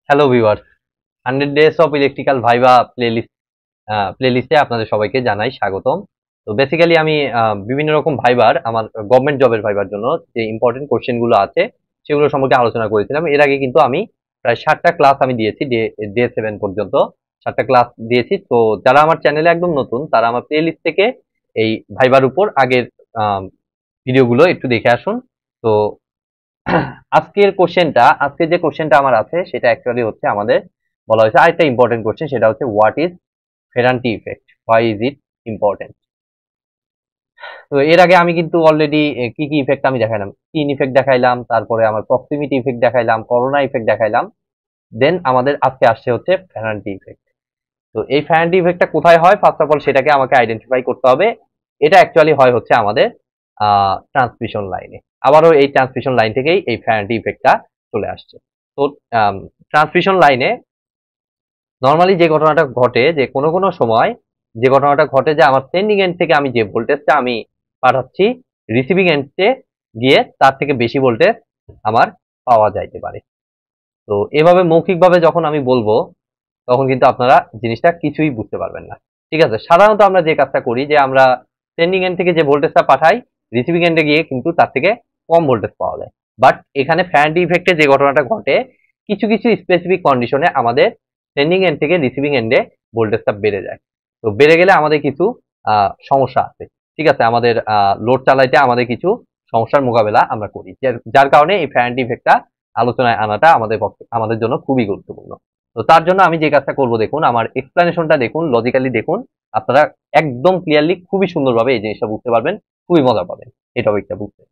Hello viewers, 100 days of electrical viva প্লেলিস্টে আপনাদের সবাইকে জানাই স্বাগতম। তো বেসিক্যালি আমি বিভিন্ন রকম ভাইবার আমার গভর্নমেন্ট জবের ভাইবার জন্য যে ইম্পর্টেন্ট কোশ্চেন গুলো আছে সেগুলো সম্পর্কে আলোচনা করেছিলাম। এর আগে কিন্তু আমি প্রায় 7টা ক্লাস আমি দিয়েছি, ডে 7 পর্যন্ত 7টা ক্লাস দিয়েছি। তো যারা আমার চ্যানেলে একদম নতুন তারা আমার প্লেলিস্ট থেকে এই ভাইবার উপর আগের ভিডিওগুলো একটু দেখে আসুন। তো আজকে যে কোশ্চেনটা আমার আছে সেটা অ্যাকচুয়ালি হচ্ছে আমাদের বলা হয়েছে আরেকটা ইম্পর্টেন্ট কোশ্চেন, সেটা হচ্ছে what is Ferranti effect, why is it important. তো এর আগে আমি কিন্তু অলরেডি কি কি ইফেক্ট আমি দেখাইলাম, স্কিন ইফেক্ট দেখাইলাম, তারপরে আমার প্রক্সিমিটি ইফেক্ট দেখাইলাম, করোনা ইফেক্ট দেখাইলাম। দেন আমাদের আজকে আসছে হচ্ছে ফেরান্টি ইফেক্ট। তো এই ফ্যারান্টি ইফেক্টটা কোথায় হয়, ফার্স্ট অফ অল সেটাকে আমাকে আইডেন্টিফাই করতে হবে। এটা অ্যাকচুয়ালি হয় হচ্ছে আমাদের ট্রান্সমিশন লাইনে। আবারও এই ট্রান্সমিশন লাইন থেকেই এই ফ্যারান্টি ইফেক্টটা চলে আসছে। তো ট্রান্সমিশন লাইনে নর্মালি যে ঘটনাটা ঘটে, যে কোনো কোনো সময় যে ঘটনাটা ঘটে যে আমার সেন্ডিং এন্ড থেকে আমি যে ভোল্টেজটা আমি পাঠাচ্ছি রিসিভিং এন্ডে গিয়ে তার থেকে বেশি ভোল্টেজ আমার পাওয়া যাইতে পারে। তো এভাবে মৌখিকভাবে যখন আমি বলবো তখন কিন্তু আপনারা জিনিসটা কিছুই বুঝতে পারবেন না। ঠিক আছে, সাধারণত আমরা যে কাজটা করি যে আমরা সেন্ডিং এন্ড থেকে যে ভোল্টেজটা পাঠাই রিসিভিং এন্ডে গিয়ে কিন্তু তার থেকে কম ভোল্টেজ পাওয়া যায়। বাট এখানে ফ্যারান্টি ইফেক্টে যে ঘটনাটা ঘটে, কিছু কিছু স্পেসিফিক কন্ডিশনে আমাদের সেন্ডিং এন্ড থেকে রিসিভিং এন্ডে ভোল্টেজটা বেড়ে যায়। তো বেড়ে গেলে আমাদের কিছু সমস্যা আছে। ঠিক আছে, আমাদের লোড চালাইতে আমাদের কিছু সমস্যার মোকাবেলা আমরা করি, যার কারণে এই ফ্যারান্টি ইফেক্টটা আলোচনায় আনাটা আমাদের জন্য খুবই গুরুত্বপূর্ণ। তো তার জন্য আমি যে কাজটা করব, দেখুন আমার এক্সপ্লেনেশনটা দেখুন, লজিক্যালি দেখুন, আপনারা একদম ক্লিয়ারলি খুবই সুন্দরভাবে এই জিনিসটা বুঝতে পারবেন, খুবই মজা পাবেন এই টপিকটা বুঝতে।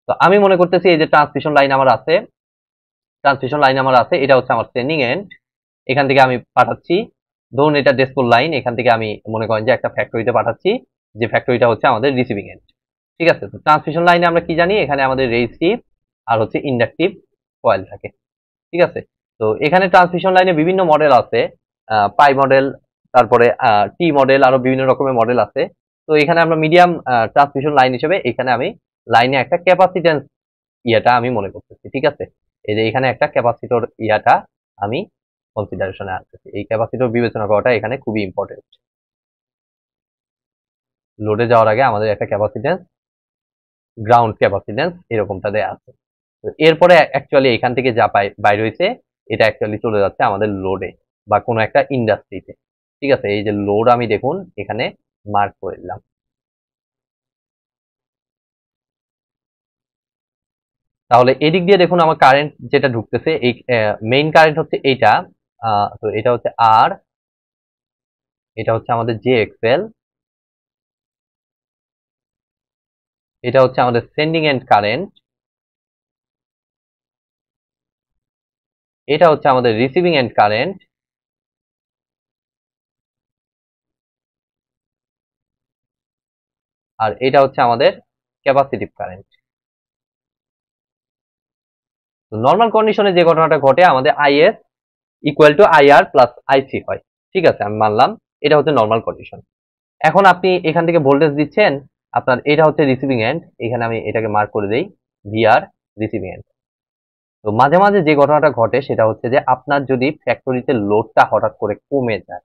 তো আমি মনে করতেছি এই যে ট্রান্সমিশন লাইন আমার আছে, এটা হচ্ছে আমার সেন্ডিং এন্ড। এখান থেকে আমি পাঠাচ্ছি, ধরুন এটা ডেসপোল লাইন, এখান থেকে আমি মনে করেন যে একটা ফ্যাক্টরিতে পাঠাচ্ছি, যে ফ্যাক্টরিটা হচ্ছে আমাদের রিসিভিং এন্ড। ঠিক আছে, তো ট্রান্সমিশন লাইনে আমরা কি জানি, এখানে আমাদের রেজিস্টিভ আর হচ্ছে ইন্ডাকটিভ কয়েল থাকে। ঠিক আছে, তো এখানে ট্রান্সমিশন লাইনে বিভিন্ন মডেল আছে, পাই মডেল, তারপরে টি মডেল, আরো বিভিন্ন রকমের মডেল আছে। তো এখানে আমরা মিডিয়াম ট্রান্সমিশন লাইন হিসেবে এখানে আমি লাইনে একটা ক্যাপাসিটেন্স ইয়াটা আমি মনে করতেছি। ঠিক আছে, এই যে এখানে একটা ক্যাপাসিটর ইয়াটা আমি কনসিডারেশনে আনতেছি। এই ক্যাপাসিটর বিবেচনা করাটা এখানে খুবই ইম্পর্টেন্ট। লোডে যাওয়ার আগে আমাদের একটা ক্যাপাসিটেন্স, গ্রাউন্ড ক্যাপাসিটেন্স এরকমটা দেয়া আছে। তো এরপরে অ্যাকচুয়ালি এখান থেকে যা বাইর হয়েছে এটা অ্যাকচুয়ালি চলে যাচ্ছে আমাদের লোডে বা কোনো একটা ইন্ডাস্ট্রিতে। ঠিক আছে, এই যে লোড আমি দেখুন এখানে মার্ক করে দিলাম। তাহলে এদিক দিয়ে দেখুন আমার কারেন্ট যেটা ঢুকতেছে, এই মেইন কারেন্ট হচ্ছে এইটা। তো এটা হচ্ছে আর, এটা হচ্ছে আমাদের জে এক্সএল, এটা হচ্ছে আমাদের সেন্ডিং এন্ড কারেন্ট, এটা হচ্ছে আমাদের রিসিভিং এন্ড কারেন্ট, আর এটা হচ্ছে আমাদের ক্যাপাসিটিভ কারেন্ট। তো নর্মাল কন্ডিশনে যে ঘটনাটা ঘটে আমাদের is equal to IR plus আইসি হয়। ঠিক আছে, আমি মানলাম এটা হচ্ছে নর্মাল কন্ডিশন। এখন আপনি এখান থেকে ভোল্টেজ দিচ্ছেন, আপনার এটা হচ্ছে রিসিভিং এন্ড, এখানে আমি এটাকে মার্ক করে দেই ভিআর রিসিভিং এন্ড। তো মাঝে মাঝে যে ঘটনাটা ঘটে সেটা হচ্ছে যে আপনার যদি ফ্যাক্টরিতে লোডটা হঠাৎ করে কমে যায়,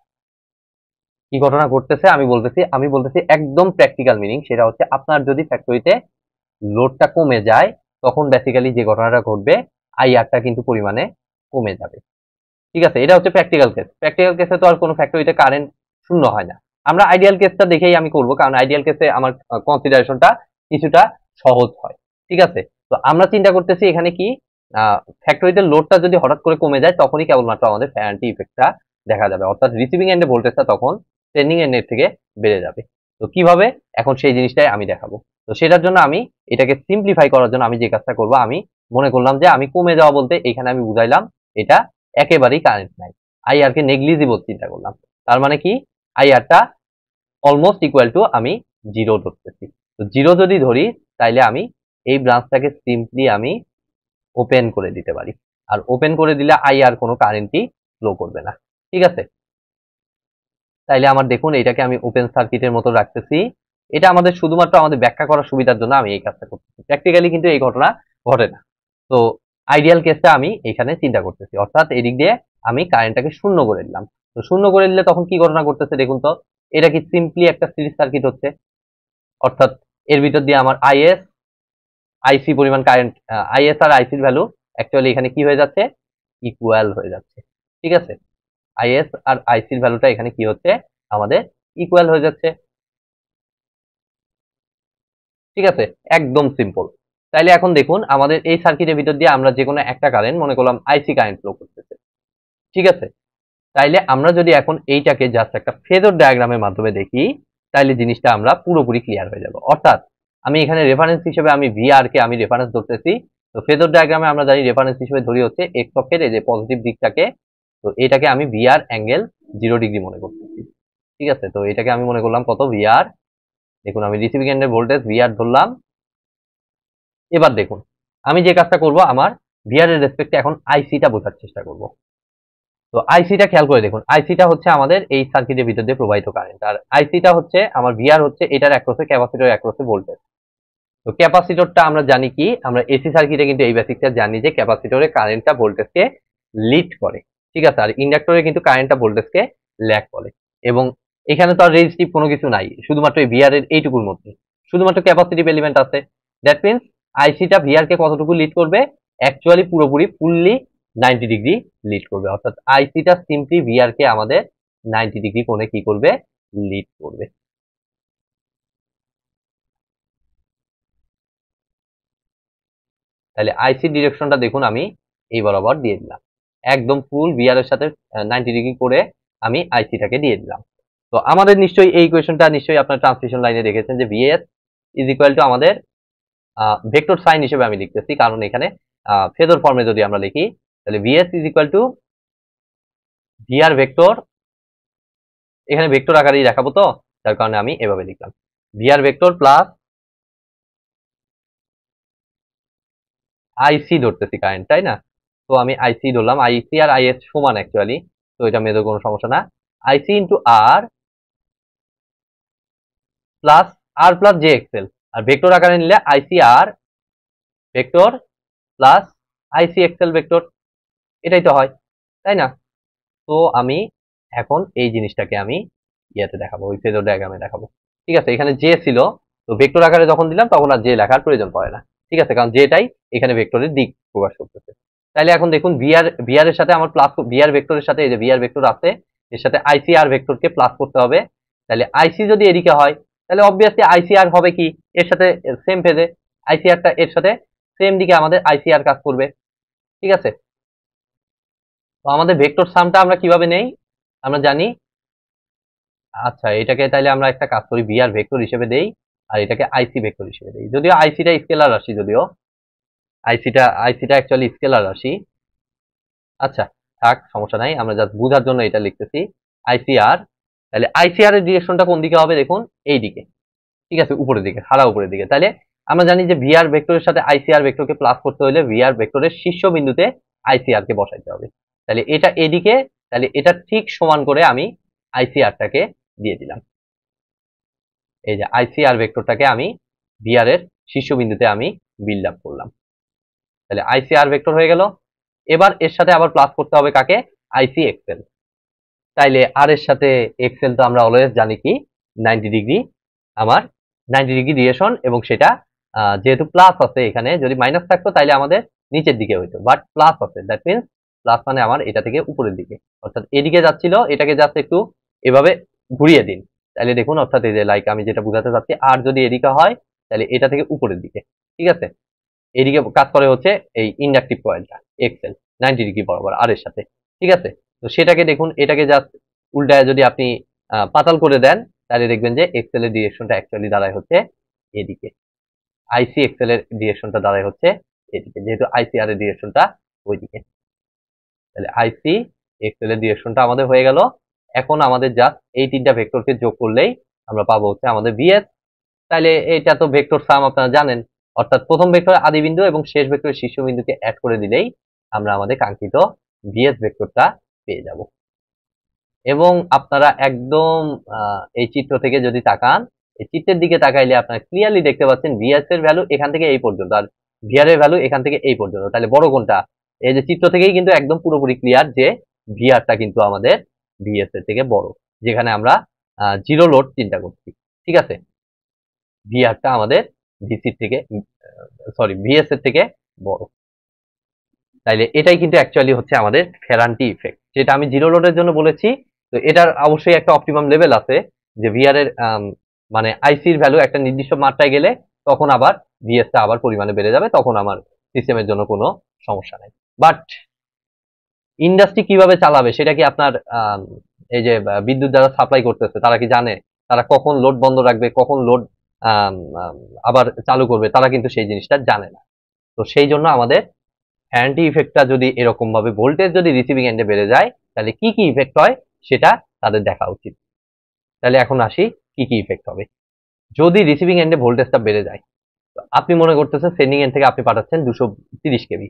কি ঘটনা ঘটতেছে আমি বলতেছি একদম প্র্যাকটিক্যাল মিনিং, সেটা হচ্ছে আপনার যদি ফ্যাক্টরিতে লোডটা কমে যায় তখন বেসিক্যালি যে ঘটনাটা ঘটবে আইআরটা কিন্তু পরিমাণে কমে যাবে। ঠিক আছে, এটা হচ্ছে প্র্যাকটিক্যাল কেস। প্র্যাকটিক্যাল কেসে তো আর কোনো ফ্যাক্টরিতে কারেন্ট শূন্য হয় না। আমরা আইডিয়াল কেসটা দেখেই আমি করব, কারণ আইডিয়াল কেসে আমার কনসিডারেশনটা কিছুটা সহজ হয়। ঠিক আছে, তো আমরা চিন্তা করতেছি এখানে কি ফ্যাক্টরিতে লোডটা যদি হঠাৎ করে কমে যায় তখনই কেবলমাত্র আমাদের ফ্যারান্টি ইফেক্টটা দেখা যাবে, অর্থাৎ রিসিভিং এন্ডে ভোল্টেজটা তখন সেন্ডিং এন্ডের থেকে বেড়ে যাবে। তো কিভাবে, এখন সেই জিনিসটাই আমি দেখাবো। তো সেটার জন্য আমি এটাকে সিম্পলিফাই করার জন্য আমি যে কাজটা করব, আমি মনে করলাম যে আমি কমে যাওয়া বলতে এখানে আমি বুঝাইলাম এটা একেবারেই কারেন্ট নাই, আইআর কে নেগলিজিবল চিন্তা করলাম। তার মানে কি, আইআরটা অলমোস্ট ইকুয়াল টু আমি জিরো ধরতেছি। তো জিরো যদি ধরি তাইলে আমি এই ব্রাঞ্চটাকে সিম্পলি আমি ওপেন করে দিতে পারি, আর ওপেন করে দিলে আইআর কোনো কারেন্টই ফ্লো করবে না। ঠিক আছে, তাইলে আমার দেখুন এটাকে আমি ওপেন সার্কিটের মতো রাখতেছি। এটা আমাদের শুধুমাত্র আমাদের ব্যাখ্যা করার সুবিধার জন্য আমি এই কাজটা করতেছি, প্র্যাকটিক্যালি কিন্তু এই ঘটনা ঘটে না। তো আইডিয়াল কেসটা আমি এখানে চিন্তা করতেছি, অর্থাৎ এদিক দিয়ে আমি কারেন্টটাকে শূন্য করে দিলাম। তো শূন্য করে দিলে তখন কি ঘটনা করতেছে দেখুন তো, এটা কি সিম্পলি একটা সিরিজ সার্কিট হচ্ছে, অর্থাৎ এর ভিতর দিয়ে আমার আইএস আইসি পরিমাণ কারেন্ট, আইএস আর আইসির ভ্যালু অ্যাকচুয়ালি এখানে কি হয়ে যাচ্ছে, ইকুয়াল হয়ে যাচ্ছে। ঠিক আছে, আইএস আর আইসির ভ্যালুটা এখানে কি হচ্ছে, আমাদের ইকুয়াল হয়ে যাচ্ছে। ঠিক আছে, একদম সিম্পল। তাইলে এখন দেখুন আমাদের এই সার্কিটের ভিতর দিয়ে আমরা যে কোনো একটা কারেন্ট, মনে করলাম আইসি কারেন্ট ফ্লো করতেছে। ঠিক আছে, তাইলে আমরা যদি এখন এইটাকে জাস্ট একটা ফেজর ডায়াগ্রামের মাধ্যমে দেখি, তাইলে জিনিসটা আমরা পুরোপুরি ক্লিয়ার হয়ে যাব। অর্থাৎ আমি এখানে রেফারেন্স হিসেবে আমি ভিআর কে আমি রেফারেন্স ধরতেছি। তো ফেজর ডায়াগ্রামে আমরা জানি রেফারেন্স হিসেবে ধরি হচ্ছে এক্স অক্ষের এই যে পজিটিভ দিকটাকে, তো এটাকে আমি ভিআর অ্যাঙ্গেল 0 ডিগ্রি মনে করতেছি। ঠিক আছে, তো এটাকে আমি মনে করলাম কত, ভিআর। দেখুন আমি রিসিভিং এন্ডের ভোল্টেজ ভিআর ধরলাম। এবার দেখুন আমি যে কাজটা করব, আমার ভিআর এর রেসপেক্টে এখন আইসিটা বোঝার চেষ্টা করব। তো আইসিটা খেয়াল করে দেখুন, আইসিটা হচ্ছে আমাদের এই সার্কিটের ভিতর দিয়ে প্রবাহিত কারেন্ট, আর আইসিটা হচ্ছে আমার ভিআর হচ্ছে এটার অ্যাক্রসে ক্যাপাসিটর অ্যাক্রসে ভোল্টেজ। তো ক্যাপাসিটরটা আমরা জানি কি, আমরা এসি সার্কিটে কিন্তু এই বেসিকটা জানি যে ক্যাপাসিটরে কারেন্টটা ভোল্টেজকে লিড করে। ঠিক আছে, আর ইন্ডাক্টরে কিন্তু কারেন্টটা ভোল্টেজকে ল্যাগ করে। এবং এখানে তো আর রেজিস্টিভ কোনো কিছু নাই, শুধুমাত্র এই ভিআর এর এইটুকুর মধ্যে শুধুমাত্র ক্যাপাসিটিভ এলিমেন্ট আছে। দ্যাট মিনস আইসিটা ভিআর কে কতটুকু লিড করবে, অ্যাকচুয়ালি পুরোপুরি ফুললি 90 ডিগ্রি লিড করবে। অর্থাৎ আইসিটা সিম্পলি ভিআর কে আমাদের 90 ডিগ্রি কোণে কি করবে, লিড করবে। তাহলে আইসি ডিরেকশনটা দেখুন আমি এই বরাবর দিয়ে দিলাম, একদম ফুল ভিআর এর সাথে 90 ডিগ্রি করে আমি আইসিটাকে দিয়ে দিলাম। তো আমাদের নিশ্চয়ই এই ইকুয়েশনটা নিশ্চয়ই আপনার ট্রান্সমিশন লাইনে দেখেছেন যে ভিএস ইজ ইকুয়াল টু আমাদের ভেক্টর সাইন হিসেবে আমি লিখতেছি, কারণ এখানে ফেজর ফর্মে যদি আমরা লিখি তাহলে VS is equal to VR vector, এখানে ভেক্টর আকারেই দেখাবো তো যার কারণে আমি এভাবে লিখলাম, ভিআর ভেক্টর প্লাস আইসি ধরতেছি কারেন্ট, তাই না? তো আমি আইসি ধরলাম, আইসি আর আইএস সমান অ্যাকচুয়ালি, তো এটা মেয়েদের কোনো সমস্যা না। IC into R plus R plus j XL, R vector আকারে নিলে IC R vector plus IC XL vector, এটাই তো হয়, তাই না? তো আমি এখন এই জিনিসটাকে আমি ইয়াতে দেখাবো, ওই ফেজর ডায়াগ্রামে দেখাবো। ঠিক আছে, এখানে জে ছিল, তো ভেক্টর আকারে যখন দিলাম তখন আর জে লেখার প্রয়োজন পড়ে না। ঠিক আছে, কারণ যেটাই এখানে ভেক্টরের দিক প্রকাশ করতেছে। তাইলে এখন দেখুন ভিআর এর সাথে আমার প্লাস, ভিআর ভেক্টরের সাথে এই যে ভিআর ভেক্টর আছে, এর সাথে আইসি আর ভেক্টরকে প্লাস করতে হবে। তাহলে আইসি যদি এদিকে হয় তাহলে অবভিয়াসলি আইসি আর হবে কি এর সাথে সেম ফেজে, আইসি আরটা এর সাথে সেম দিকে আমাদের আইসি আর কাজ করবে। ঠিক আছে, তো আমাদের ভেক্টর সামটা আমরা কিভাবে নেই আমরা জানি। আচ্ছা, এটাকে তাইলে আমরা একটা কাজ করি, ভিআর ভেক্টর হিসেবে দেই আর এটাকে আইসি ভেক্টর হিসেবে দেই। যদিও আইসিটা স্কেলার রাশি, যদিও আইসিটা অ্যাকচুয়ালি স্কেলার রাশি। আচ্ছা থাক, সমস্যা নাই, আমরা জাস্ট বোঝার জন্য এটা লিখতেছি আইসিআর। তাহলে আইসিআর এর ডিরেকশনটা কোন দিকে হবে দেখুন, এই দিকে। ঠিক আছে, উপরের দিকে, সারা উপরের দিকে। তাহলে আমরা জানি যে ভিআর ভেক্টরের সাথে আইসিআর ভেক্টরকে প্লাস করতে হলে ভিআর ভেক্টরের শীর্ষ বিন্দুতে আইসিআর কে বসাইতে হবে। তাহলে এটা এদিকে, তাহলে এটা ঠিক সমান করে আমি আইসিআরটাকে দিয়ে দিলাম। এই যে আইসিআর ভেক্টরটাকে আমি ভিআর এর শীর্ষ বিন্দুতে আমি বিল্ড আপ করলাম। তাহলে আইসিআর ভেক্টর হয়ে গেল। এবার এর সাথে আবার প্লাস করতে হবে কাকে, আইসি এক্সেল। তাইলে আর এর সাথে এক্সেল তো আমরা অলওয়েজ জানি কি 90 ডিগ্রি, আমার 90 ডিগ্রি ডিরেকশন, এবং সেটা যেহেতু প্লাস আছে, এখানে যদি মাইনাস থাকতো তাইলে আমাদের নিচের দিকে হইতো, বাট প্লাস আছে, দ্যাট মিনস প্লাস মানে আমার এটা থেকে উপরের দিকে, অর্থাৎ এদিকে যাচ্ছিল, এটাকে জাস্ট একটু এভাবে ঘুরিয়ে দিন। তাহলে দেখুন, অর্থাৎ এই যে লাইক আমি যেটা বোঝাতে চাচ্ছি, আর যদি এদিকে হয় তাহলে এটা থেকে উপরের দিকে। ঠিক আছে, এদিকে কাজ করে হচ্ছে এই ইন্ডাকটিভ কয়েলটা এক্সেল 90 ডিগ্রি বরাবর আর এর সাথে। ঠিক আছে, তো সেটাকে দেখুন, এটাকে জাস্ট উল্টায় যদি আপনি পাতাল করে দেন তাহলে দেখবেন যে এক্সেল এর ডিরেকশনটা অ্যাকচুয়ালি দাঁড়ায় হচ্ছে এদিকে, আইসি এক্সেল এর ডিরেকশনটা দাঁড়ায় হচ্ছে এদিকে, যেহেতু আইসি আর এর ডিরেকশনটা ওইদিকে। তাহলে আইসি এক্সেল এর ডিরেকশনটা আমাদের হয়ে গেল। এখন আমাদের জাস্ট এই তিনটা ভেক্টরকে যোগ করলেই আমরা পাবো হচ্ছে আমাদের ভিএস। তাহলে এটা তো ভেক্টর সাম আপনারা জানেন, অর্থাৎ প্রথম ভেক্টরের আদি বিন্দু এবং শেষ ভেক্টরের শীর্ষ বিন্দুকে অ্যাড করে দিলেই আমরা আমাদের কাঙ্ক্ষিত ভিএস ভেক্টরটা পেয়ে যাব। এবং আপনারা একদম এই চিত্র থেকে যদি তাকান, এই চিত্রের দিকে তাকাইলে আপনারা ক্লিয়ারলি দেখতে পাচ্ছেন ভিএস এর ভ্যালু এখান থেকে এই পর্যন্ত, আর ভিআর এর ভ্যালু এখান থেকে এই পর্যন্ত। তাহলে বড় কোনটা, এই যে চিত্র থেকেই কিন্তু একদম পুরোপুরি ক্লিয়ার যে ভিআরটা কিন্তু আমাদের ভিএস এর থেকে বড়, যেখানে আমরা জিরো লোড চিন্তা করছি। ঠিক আছে, ভিআরটা আমাদের ভিসির থেকে ভিএস এর থেকে বড়। তাইলে এটাই কিন্তু অ্যাকচুয়ালি হচ্ছে আমাদের ফেরান্টি ইফেক্ট, যেটা আমি জিরো লোডের জন্য বলেছি। তো এটার অবশ্যই একটা অপটিমাম লেভেল আছে, যে ভিআর এর মানে আইসির ভ্যালু একটা নির্দিষ্ট মাত্রায় গেলে তখন আবার ভিএসটা আবার পরিমাণে বেড়ে যাবে, তখন আমার সিস্টেমের জন্য কোনো সমস্যা নাই। বাট ইন্ডাস্ট্রি কিভাবে চালাবে সেটা কি আপনার এই যে বিদ্যুৎ যারা সাপ্লাই করতেছে তারা কি জানে? তারা কখন লোড বন্ধ রাখবে, কখন লোড আবার চালু করবে, তারা কিন্তু সেই জিনিসটা জানে না। তো সেই জন্য আমাদের ফ্যারান্টি ইফেক্টটা যদি এরকম ভাবে ভোল্টেজ যদি রিসিভিং এন্ডে বেড়ে যায়, তাহলে কি কি ইফেক্ট হয় সেটা তাদের দেখা উচিত। তাহলে এখন আসি কি কি ইফেক্ট হবে যদি রিসিভিং এন্ডে ভোল্টেজটা বেড়ে যায়। আপনি মনে করতেছেন সেন্ডিং এন্ড থেকে আপনি পাঠাচ্ছেন 230 কেভি,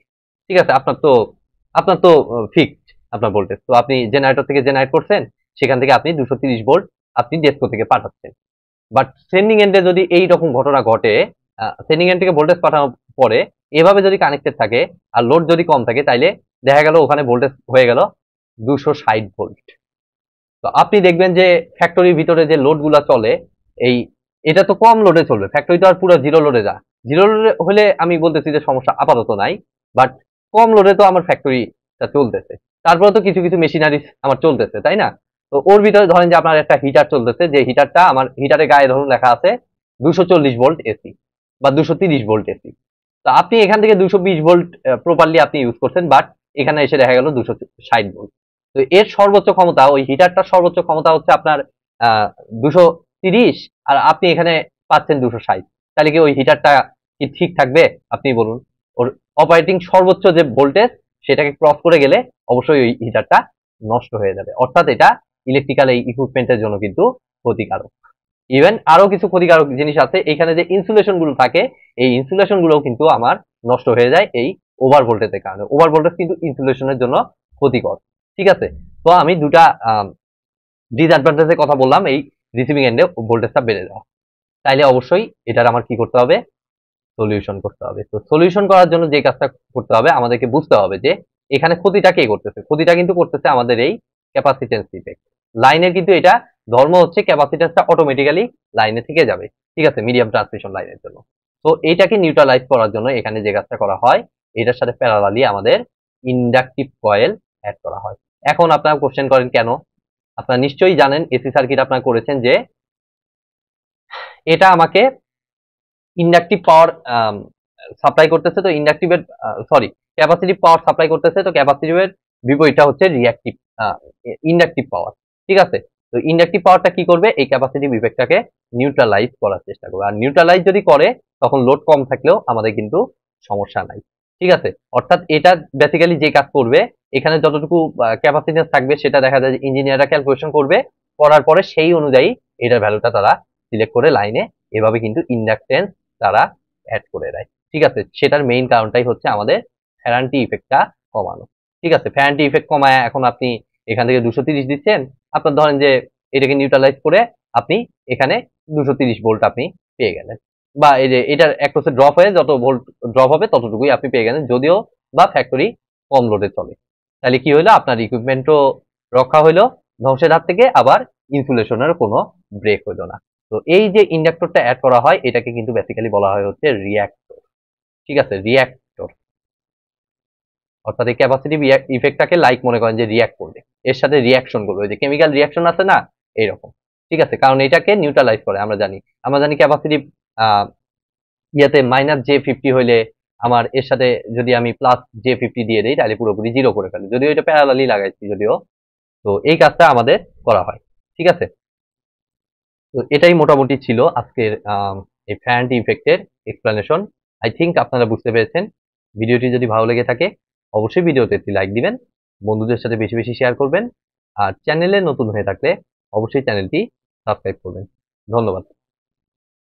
ঠিক আছে, আপনার তো ফিক্সড আপনার ভোল্টেজ, তো আপনি জেনারেটর থেকে জেনারেট করছেন, সেখান থেকে আপনি 230 ভোল্ট আপনি ডেস্কো থেকে পাঠাচ্ছেন। বাট সেন্ডিং এন্ডে যদি এই রকম ঘটনা ঘটে, সেন্ডিং এন্ড থেকে ভোল্টেজ পাঠানোর পরে এভাবে যদি কানেক্টেড থাকে আর লোড যদি কম থাকে, তাইলে দেখা গেল ওখানে ভোল্টেজ হয়ে গেল 260 ভোল্ট। তো আপনি দেখবেন যে ফ্যাক্টরির ভিতরে যে লোড গুলা চলে, এই এটা তো কম লোডে চলবে, ফ্যাক্টরি তো আর পুরো জিরো লোডে যা, জিরো লোডে হলে আমি বলতেছি যে সমস্যা আপাতত নাই, বাট কম লোডে তো আমার ফ্যাক্টরিটা চলতেছে, তারপরে তো কিছু কিছু মেশিনারি আমার চলতেছে, তাই না? তো ওর ভিতরে ধরেন যে আপনার একটা হিটার চলতেছে, যে হিটারটা আমার হিটারের গায়ে ধরুন লেখা আছে 240 ভোল্ট এসি বা 230 ভোল্ট এসি। তো আপনি এখান থেকে 220 ভোল্ট প্রপারলি আপনি ইউজ করছেন, বাট এখানে এসে দেখা গেল 260 ভোল্ট। তো এর সর্বোচ্চ ক্ষমতা, ওই হিটারটার সর্বোচ্চ ক্ষমতা হচ্ছে আপনার 230, আর আপনি এখানে পাচ্ছেন 260। তাহলে কি ওই হিটারটা কি ঠিক থাকবে? আপনি বলুন। ওর অপারেটিং সর্বোচ্চ যে ভোল্টেজ সেটাকে ক্রস করে গেলে অবশ্যই ওই হিটারটা নষ্ট হয়ে যাবে, অর্থাৎ এটা ইলেকট্রিক্যাল এই ইকুইপমেন্টের জন্য কিন্তু ক্ষতিকারক। ইভেন আরো কিছু ক্ষতিকারক জিনিস আছে, এখানে যে ইনসুলেশন গুলো থাকে এই ইনসুলেশন গুলো কিন্তু আমার নষ্ট হয়ে যায় এই ওভার ভোল্টেজের কারণে। ওভার ভোল্টেজ কিন্তু ইনসুলেশনের জন্য ক্ষতিকর। ঠিক আছে, তো আমি দুটা ডিসঅ্যাডভান্টেজের কথা বললাম, এই রিসিভিং এন্ডে ভোল্টেজটা বেড়ে যাওয়া। তাইলে অবশ্যই এটার আমার কি করতে হবে? সলিউশন করতে হবে। তো সলিউশন করার জন্য যে কাজটা করতে হবে, আমাদেরকে বুঝতে হবে যে এখানে ক্ষতিটা কে করতেছে। ক্ষতিটা কিন্তু করতেছে আমাদের এই ক্যাপাসিটেন্স ইফেক্ট। লাইনের কিন্তু এটা ধর্ম হচ্ছে ক্যাপাসিটেন্সটা অটোমেটিক্যালি লাইনে থেকে যাবে, ঠিক আছে, মিডিয়াম ট্রান্সমিশন লাইনের জন্য। তো এইটাকে নিউট্রালাইজ করার জন্য এখানে যে কাজটা করা হয়, এটার সাথে প্যারালালি আমাদের ইন্ডাকটিভ কয়েল অ্যাড করা হয়। এখন আপনারা কোশ্চেন করেন কেন? আপনারা নিশ্চয়ই জানেন এসি সার্কিট আপনারা করেছেন যে এটা আমাকে ইন্ডাকটিভ পাওয়ার সাপ্লাই করতেছে, তো ইন্ডাকটিভের ক্যাপাসিটিভ পাওয়ার সাপ্লাই করতেছে, তো ক্যাপাসিটিভের বিপরীতটা হচ্ছে রিঅ্যাকটিভ ইন্ডাকটিভ পাওয়ার। ঠিক আছে, তো ইন্ডাকটিভ পাওয়ারটা কি করবে? এই ক্যাপাসিটিভ ইফেক্টটাকে নিউট্রালাইজ করার চেষ্টা করবে, আর নিউট্রালাইজ যদি করে তখন লোড কম থাকলেও আমাদের কিন্তু সমস্যা নাই। ঠিক আছে, অর্থাৎ এটা বেসিক্যালি যে কাজ করবে, এখানে যতটুকু ক্যাপাসিটেন্স থাকবে সেটা দেখা যায় যে ইঞ্জিনিয়াররা ক্যালকুলেশন করবে, করার পরে সেই অনুযায়ী এটার ভ্যালুটা তারা সিলেক্ট করে লাইনে এভাবে কিন্তু ইন্ডাকটেন্স তারা অ্যাড করে দেয়। ঠিক আছে, সেটার মেইন কারণটাই হচ্ছে আমাদের ফ্যারান্টি ইফেক্টটা কমানো। ঠিক আছে, ফ্যারান্টি ইফেক্ট কমায় এখন আপনি এখান থেকে 230 দিচ্ছেন, আপনার ধরেন যে এটাকে নিউট্রালাইজ করে আপনি এখানে 230 ভোল্ট আপনি পেয়ে গেলেন, বা এই যে এটার 1% ড্রপ হয়ে যত ভোল্ট ড্রপ হবে ততটুকুই আপনি পেয়ে গেলেন, যদিও বা ফ্যাক্টরি কম লোডে চলে। তাহলে কি হলো? আপনার ইকুইপমেন্টও রক্ষা হইলো ধ্বংসের হাত থেকে, আবার ইনসুলেশনের কোনো ব্রেক হইলো না। তো এই যে ইন্ডাক্টরটা অ্যাড করা হয় এটাকে কিন্তু বেসিক্যালি বলা হয় হচ্ছে রিঅ্যাক্টর। ঠিক আছে, রিঅ্যাক্টর, অর্থাৎ এই ক্যাপাসিটিভ ইফেক্টটাকে লাইক মনে করেন যে রিঅ্যাক্ট করবে, এর সাথে রিঅ্যাকশন করবে, ওই যে কেমিক্যাল রিঅ্যাকশন আছে না, এইরকম। ঠিক আছে, কারণ এটাকে নিউট্রালাইজ করে। আমরা জানি ক্যাপাসিটিভ ইয়াতে -J50 হইলে আমার এর সাথে যদি আমি +J50 দিয়ে দেই তাহলে পুরোপুরি জিরো করে ফেলে, যদিও এটা প্যারালালি লাগাইছি যদিও। তো এই কাজটা আমাদের করা হয়। ঠিক আছে, তো এটাই মোটামুটি ছিল আজকের এই ফ্যারান্টি ইফেক্টের এক্সপ্লেনেশন। আই থিঙ্ক আপনারা বুঝতে পেরেছেন। ভিডিওটি যদি ভালো লেগে থাকে অবশ্যই ভিডিওতে একটি লাইক দিবেন, বন্ধুদের সাথে বেশি বেশি শেয়ার করবেন, আর চ্যানেলে নতুন হয়ে থাকলে অবশ্যই চ্যানেলটি সাবস্ক্রাইব করবেন। ধন্যবাদ।